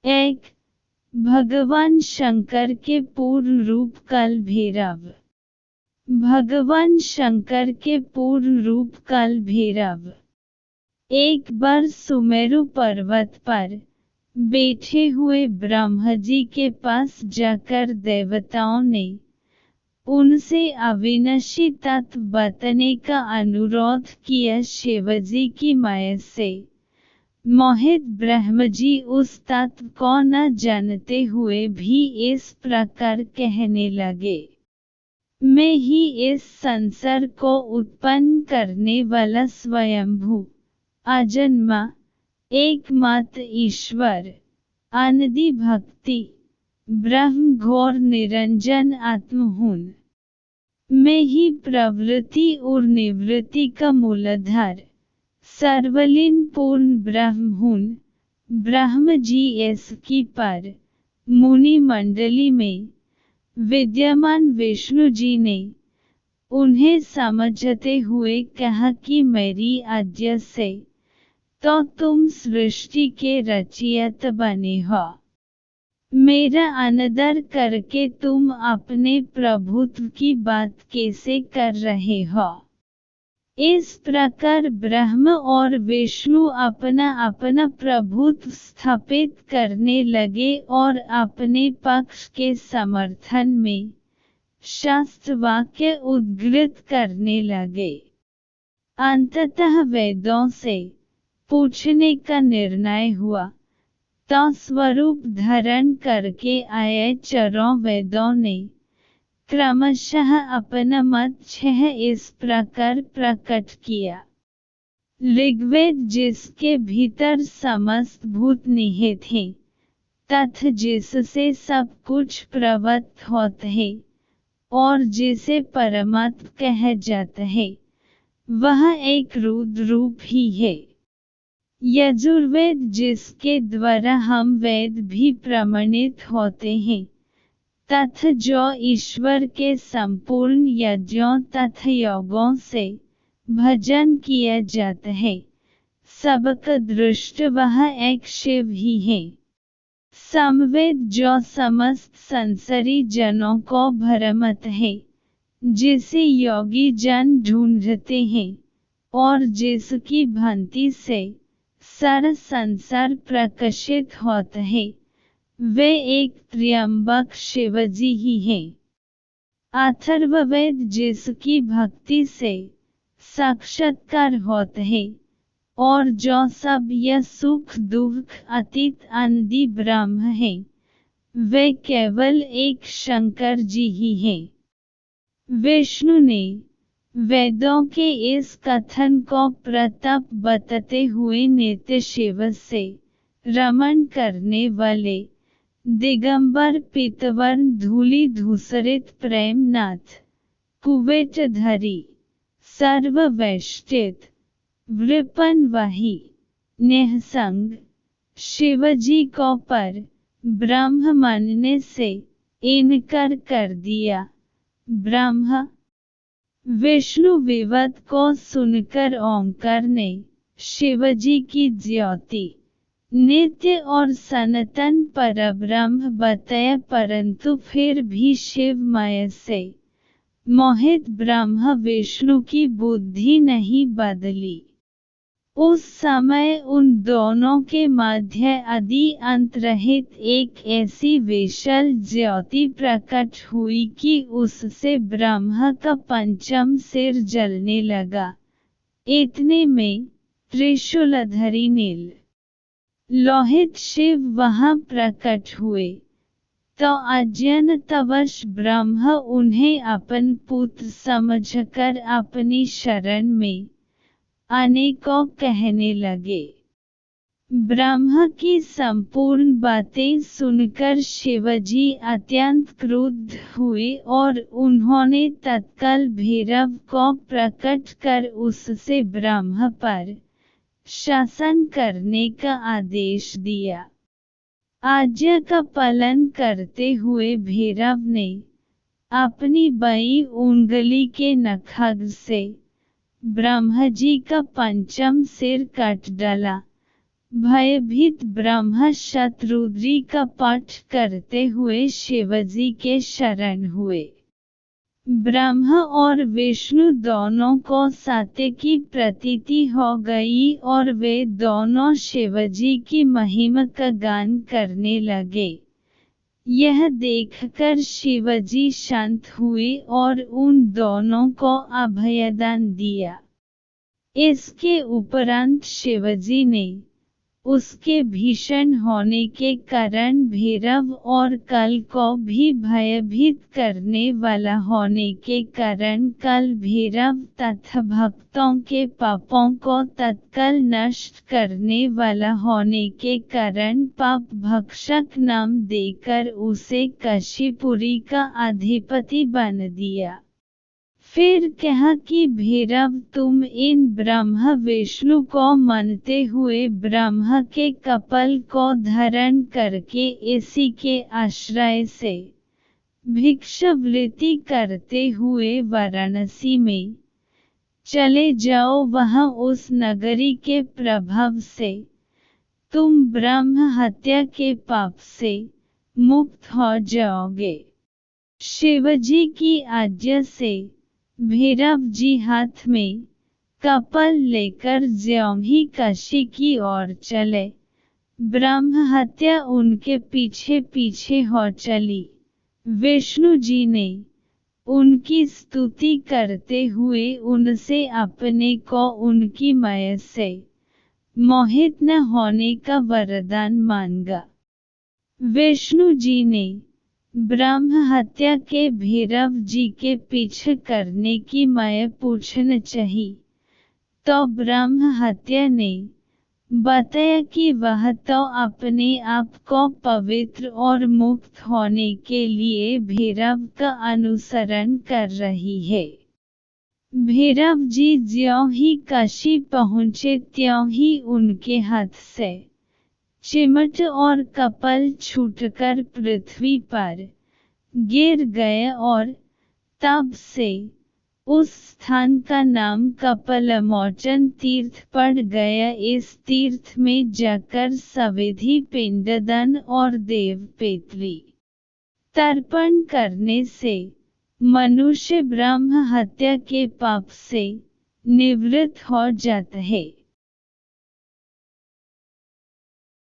एक भगवान शंकर के पूर्ण रूप काल भैरव। भगवान शंकर के पूर्ण रूप काल भैरव एक बार सुमेरु पर्वत पर बैठे हुए ब्रह्मा जी के पास जाकर देवताओं ने उनसे अविनाशी तत्व बताने का अनुरोध किया। शिवजी की माया से मोहित ब्रह्मा जी उस तत्व को न जानते हुए भी इस प्रकार कहने लगे, मैं ही इस संसार को उत्पन्न करने वाला स्वयंभू अजन्मा एकमात्र ईश्वर अनदि भक्ति ब्रह्म घोर निरंजन आत्म हूँ। मैं ही प्रवृत्ति और निवृत्ति का मूलाधार सर्वलीन पूर्ण ब्रह्म हूँ। ब्रह्म जी इसकी पर मुनि मंडली में विद्यमान विष्णु जी ने उन्हें समझते हुए कहा कि मेरी आज्ञा से तो तुम सृष्टि के रचयिता बने हो। मेरा अनादर करके तुम अपने प्रभुत्व की बात कैसे कर रहे हो। इस प्रकार ब्रह्म और विष्णु अपना अपना प्रभुत्व स्थापित करने लगे और अपने पक्ष के समर्थन में शास्त्र वाक्य उद्धृत करने लगे। अंततः वेदों से पूछने का निर्णय हुआ तो स्वरूप धारण करके आए चारों वेदों ने क्रमशः अपना मत इस प्रकार प्रकट किया। ऋग्वेद जिसके भीतर समस्त भूत निहित हैं तथा जिससे सब कुछ प्रवृत्त होता है और जिसे परमात्मा कहा जाता है वह एक रुद्र रूप ही है। यजुर्वेद जिसके द्वारा हम वेद भी प्रमाणित होते हैं तथा जो ईश्वर के संपूर्ण यज्ञों तथा योगों से भजन किया जाता है सबका दृष्ट वह एक शिव ही है। सामवेद जो समस्त संसारी जनों को भ्रमत है जिसे योगी जन ढूंढते हैं और जिसकी भांति से सारा संसार प्रकाशित होता है वे एक त्र्यंबक शिवजी ही हैं। अथर्ववेद जिसकी भक्ति से साक्षात्कार होता है और जो सब यह सुख दुख अतीत अनदि ब्रह्म है वे केवल एक शंकर जी ही हैं। विष्णु ने वेदों के इस कथन को प्रताप बताते हुए नित्य शिव से रमण करने वाले दिगंबर पीतवर्ण धूलि धूसरित प्रेमनाथ कुवेटधारी सर्ववेष्टित वृपनवाही निःसंग शिवजी को पर ब्रह्म मानने से इनकार कर दिया। ब्रह्मा विष्णु विवाद को सुनकर ओंकार ने शिवजी की ज्योति नित्य और सनातन परब्रह्म बताया परंतु फिर भी शिव माया से मोहित ब्रह्मा विष्णु की बुद्धि नहीं बदली। उस समय उन दोनों के मध्य आदि अंत रहित एक ऐसी विशाल ज्योति प्रकट हुई कि उससे ब्रह्मा का पंचम सिर जलने लगा। इतने में त्रिशूलधारी नील लोहित शिव वहां प्रकट हुए तो अज्ञानतावश ब्रह्मा उन्हें अपन पुत्र समझकर अपनी शरण में आने को कहने लगे। ब्रह्मा की संपूर्ण बातें सुनकर शिवजी अत्यंत क्रुद्ध हुए और उन्होंने तत्काल भैरव को प्रकट कर उससे ब्रह्मा पर शासन करने का आदेश दिया। आज्ञा का पालन करते हुए भैरव ने अपनी बाईं उंगली के नखाग्र से ब्रह्मा जी का पंचम सिर काट डाला। भयभीत ब्रह्मा शत्रुद्री का पाठ करते हुए शिवजी के शरण हुए। ब्रह्मा और विष्णु दोनों को सत्य की प्रतीति हो गई और वे दोनों शिवजी की महिमा का गान करने लगे। यह देखकर शिवजी शांत हुए और उन दोनों को अभयदान दिया। इसके उपरांत शिवजी ने उसके भीषण होने के कारण भैरव और काल को भी भयभीत करने वाला होने के कारण काल भैरव तथा भक्तों के पापों को तत्काल नष्ट करने वाला होने के कारण पाप भक्षक नाम देकर उसे काशीपुरी का अधिपति बन दिया। फिर कहा कि भैरव तुम इन ब्रह्मा विष्णु को मानते हुए ब्रह्मा के कपाल को धारण करके इसी के आश्रय से भिक्षावृत्ति करते हुए वाराणसी में चले जाओ। वहां उस नगरी के प्रभाव से तुम ब्रह्म हत्या के पाप से मुक्त हो जाओगे। शिवजी की आज्ञा से भैरव जी हाथ में कपाल लेकर ज्यों ही काशी की ओर चले, ब्रह्म हत्या उनके पीछे पीछे हो चली। विष्णु जी ने उनकी स्तुति करते हुए उनसे अपने को उनकी माया से मोहित न होने का वरदान मांगा। विष्णु जी ने ब्रह्म हत्या के भैरव जी के पीछे करने की माया पूछना चाहिए, तो ब्रह्म हत्या ने बताया कि वह तो अपने आप को पवित्र और मुक्त होने के लिए भैरव का अनुसरण कर रही है। भैरव जी ज्यों ही काशी पहुँचे त्यों ही उनके हाथ से चिमट और कपाल छूटकर पृथ्वी पर गिर गए और तब से उस स्थान का नाम कपालमोचन तीर्थ पड़ गया। इस तीर्थ में जाकर सविधि पिंडदान और देवपितृ तर्पण करने से मनुष्य ब्रह्म हत्या के पाप से निवृत्त हो जाता है।